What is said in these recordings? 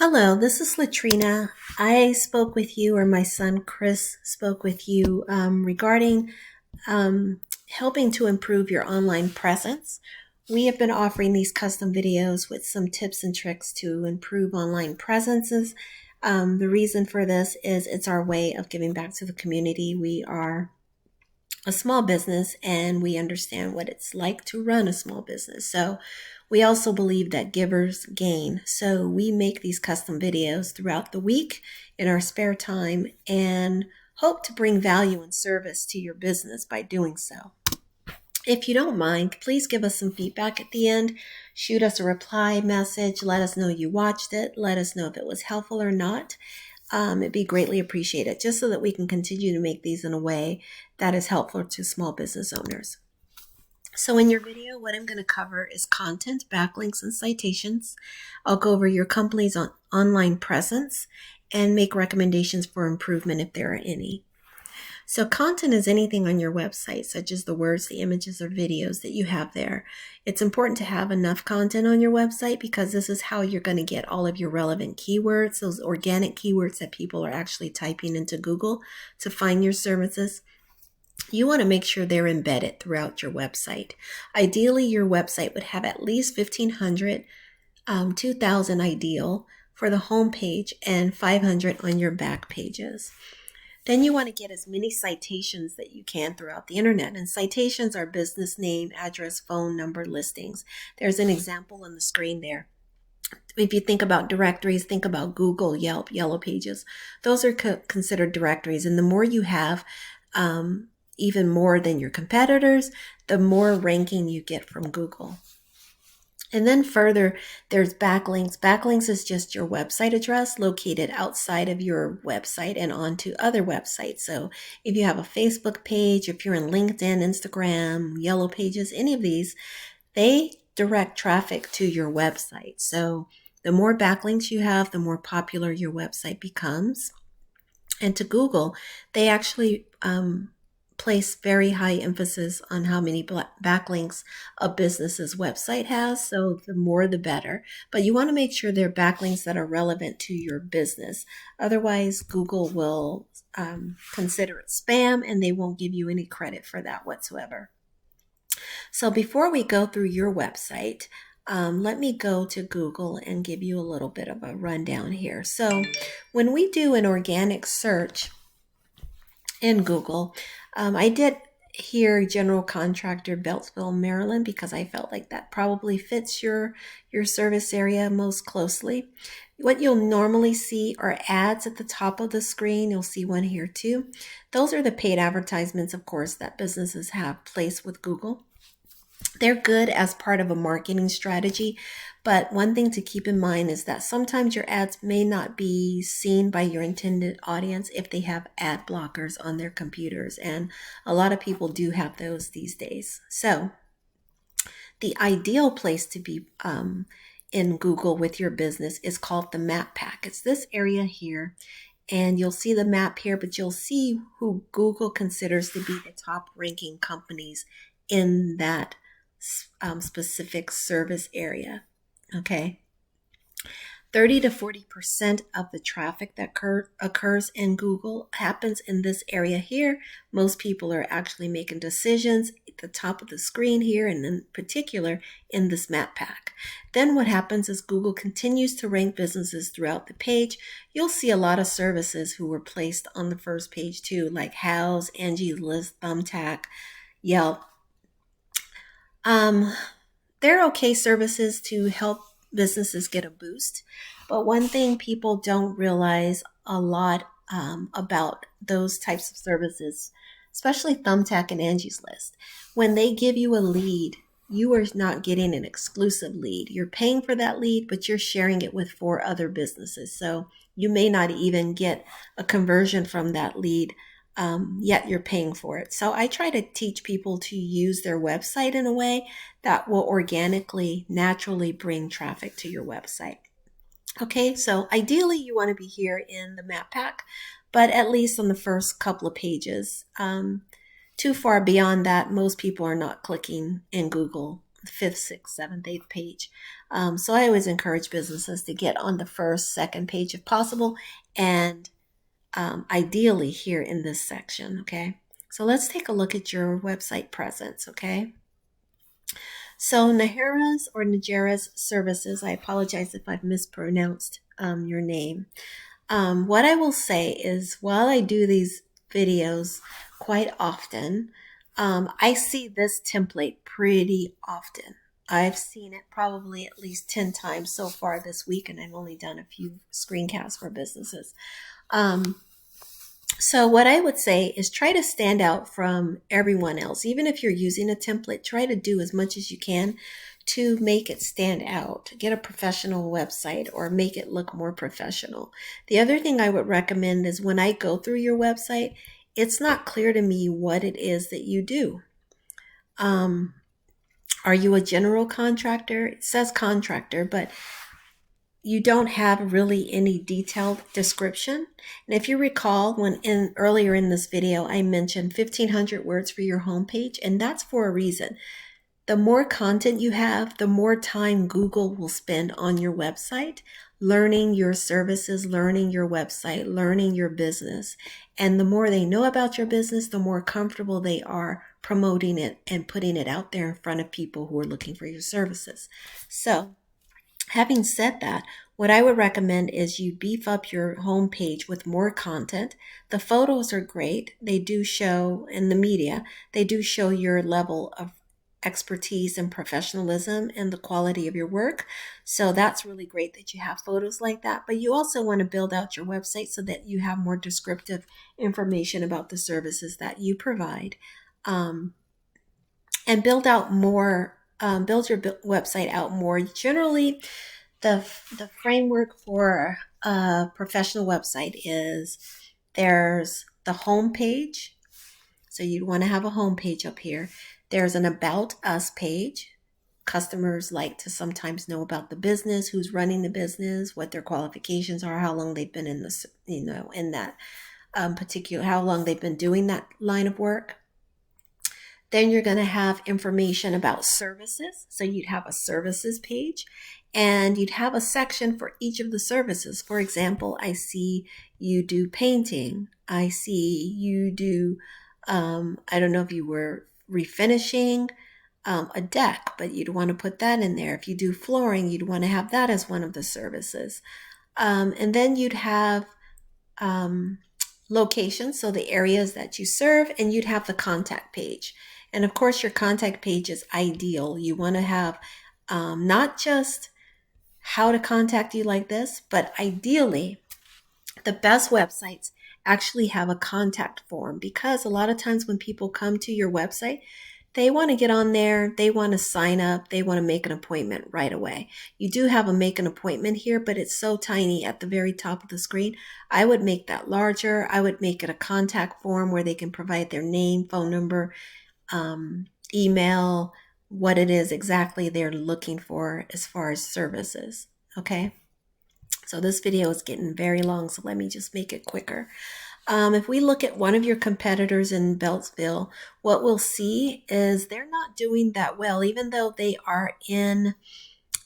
Hello, this is Latrina. I spoke with you, or my son Chris spoke with you regarding helping to improve your online presence. We have been offering these custom videos with some tips and tricks to improve online presences. The reason for this is it's our way of giving back to the community. We are a small business and we understand what it's like to run a small business. So we also believe that givers gain. So we make these custom videos throughout the week in our spare time and hope to bring value and service to your business by doing so. If you don't mind, please give us some feedback at the end. Shoot us a reply message. Let us know you watched it. Let us know if it was helpful or not. It'd be greatly appreciated just so that we can continue to make these in a way that is helpful to small business owners. So in your video, what I'm going to cover is content, backlinks, and citations. I'll go over your company's online presence and make recommendations for improvement if there are any. So content is anything on your website, such as the words, the images, or videos that you have there. It's important to have enough content on your website because this is how you're going to get all of your relevant keywords, those organic keywords that people are actually typing into Google to find your services. You want to make sure they're embedded throughout your website. Ideally, your website would have at least 1,500, 2,000 ideal for the home page and 500 on your back pages. Then you want to get as many citations that you can throughout the internet. And citations are business name, address, phone number, listings. There's an example on the screen there. If you think about directories, think about Google, Yelp, Yellow Pages. Those are considered directories. And the more you have, even more than your competitors, the more ranking you get from Google. And then further, there's backlinks. Backlinks is just your website address located outside of your website and onto other websites. So if you have a Facebook page, if you're in LinkedIn, Instagram, Yellow Pages, any of these, they direct traffic to your website. So the more backlinks you have, the more popular your website becomes. And to Google, they actually place very high emphasis on how many backlinks a business's website has. So the more, the better. But you want to make sure they're backlinks that are relevant to your business. Otherwise, Google will consider it spam and they won't give you any credit for that whatsoever. So before we go through your website, let me go to Google and give you a little bit of a rundown here. So when we do an organic search in Google, I did here general contractor Beltsville, Maryland, because I felt like that probably fits your service area most closely. What you'll normally see are ads at the top of the screen. You'll see one here too. Those are the paid advertisements, of course, that businesses have placed with Google. They're good as part of a marketing strategy, but one thing to keep in mind is that sometimes your ads may not be seen by your intended audience if they have ad blockers on their computers, and a lot of people do have those these days. So the ideal place to be in Google with your business is called the map pack. It's this area here, and you'll see the map here, but you'll see who Google considers to be the top ranking companies in that specific service area. Okay. 30 to 40% of the traffic that occurs in Google happens in this area here. Most people are actually making decisions at the top of the screen here, and in particular in this map pack. Then what happens is Google continues to rank businesses throughout the page. You'll see a lot of services who were placed on the first page too, like Houzz, Angie's List, Thumbtack, Yelp. They're okay services to help businesses get a boost. But one thing people don't realize a lot about those types of services, especially Thumbtack and Angie's List, when they give you a lead, you are not getting an exclusive lead. You're paying for that lead, but you're sharing it with 4 other businesses. So you may not even get a conversion from that lead. Yet you're paying for it. So I try to teach people to use their website in a way that will organically, naturally bring traffic to your website. Okay, so ideally you want to be here in the map pack, but at least on the first couple of pages. Too far beyond that, most people are not clicking in Google fifth, sixth, seventh, eighth page. So I always encourage businesses to get on the first, second page if possible, and ideally here in this section, okay? So let's take a look at your website presence, okay? So Najera's services, I apologize if I've mispronounced your name. What I will say is while I do these videos quite often, I see this template pretty often. I've seen it probably at least 10 times so far this week, and I've only done a few screencasts for businesses. So what I would say is try to stand out from everyone else. Even if you're using a template, try to do as much as you can to make it stand out. Get a professional website or make it look more professional. The other thing I would recommend is when I go through your website, it's not clear to me what it is that you do. Are you a general contractor? It says contractor, but you don't have really any detailed description. And if you recall, earlier in this video, I mentioned 1,500 words for your homepage, and that's for a reason. The more content you have, the more time Google will spend on your website, learning your services, learning your website, learning your business. And the more they know about your business, the more comfortable they are promoting it and putting it out there in front of people who are looking for your services. So, having said that, what I would recommend is you beef up your homepage with more content. The photos are great. They do show, in the media, they do show your level of expertise and professionalism and the quality of your work. So that's really great that you have photos like that. But you also want to build out your website so that you have more descriptive information about the services that you provide. And build out more. Build your website out more. Generally, the framework for a professional website is there's the home page. So you'd want to have a home page up here. There's an About Us page. Customers like to sometimes know about the business, who's running the business, what their qualifications are, how long they've been in this, in that particular, how long they've been doing that line of work. Then you're going to have information about services. So you'd have a services page and you'd have a section for each of the services. For example, I see you do painting. I see you do, I don't know if you were refinishing a deck, but you'd want to put that in there. If you do flooring, you'd want to have that as one of the services. And then you'd have locations, so the areas that you serve, and you'd have the contact page. And of course, your contact page is ideal. You want to have not just how to contact you like this, but ideally, the best websites actually have a contact form, because a lot of times when people come to your website, they want to get on there, they want to sign up, they want to make an appointment right away. You do have a make an appointment here, but it's so tiny at the very top of the screen. I would make that larger. I would make it a contact form where they can provide their name, phone number, email, what it is exactly they're looking for as far as services. Okay. So this video is getting very long, so let me just make it quicker. If we look at one of your competitors in Beltsville, what we'll see is they're not doing that well, even though they are in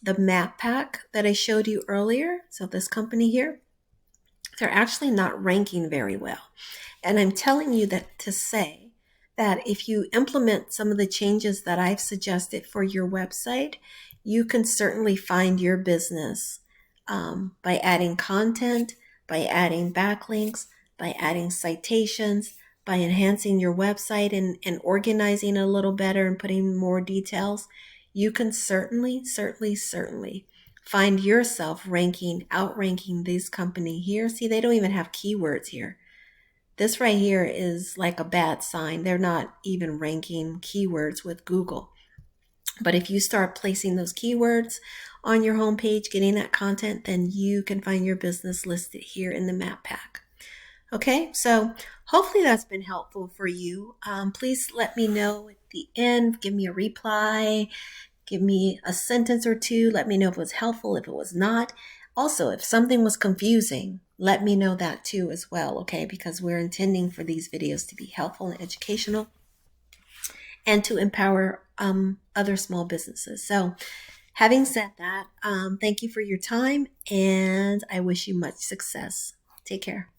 the map pack that I showed you earlier. So this company here, they're actually not ranking very well. And I'm telling you that to say that if you implement some of the changes that I've suggested for your website, you can certainly find your business by adding content, by adding backlinks, by adding citations, by enhancing your website and organizing it a little better and putting more details. You can certainly find yourself outranking this company here. See, they don't even have keywords here. This right here is like a bad sign. They're not even ranking keywords with Google. But if you start placing those keywords on your homepage, getting that content, then you can find your business listed here in the map pack. Okay, so hopefully that's been helpful for you. Please let me know at the end, give me a reply, give me a sentence or two, let me know if it was helpful, if it was not. Also, if something was confusing, let me know that too as well, okay? Because we're intending for these videos to be helpful and educational. and to empower other small businesses. So, having said that, thank you for your time, and I wish you much success. Take care.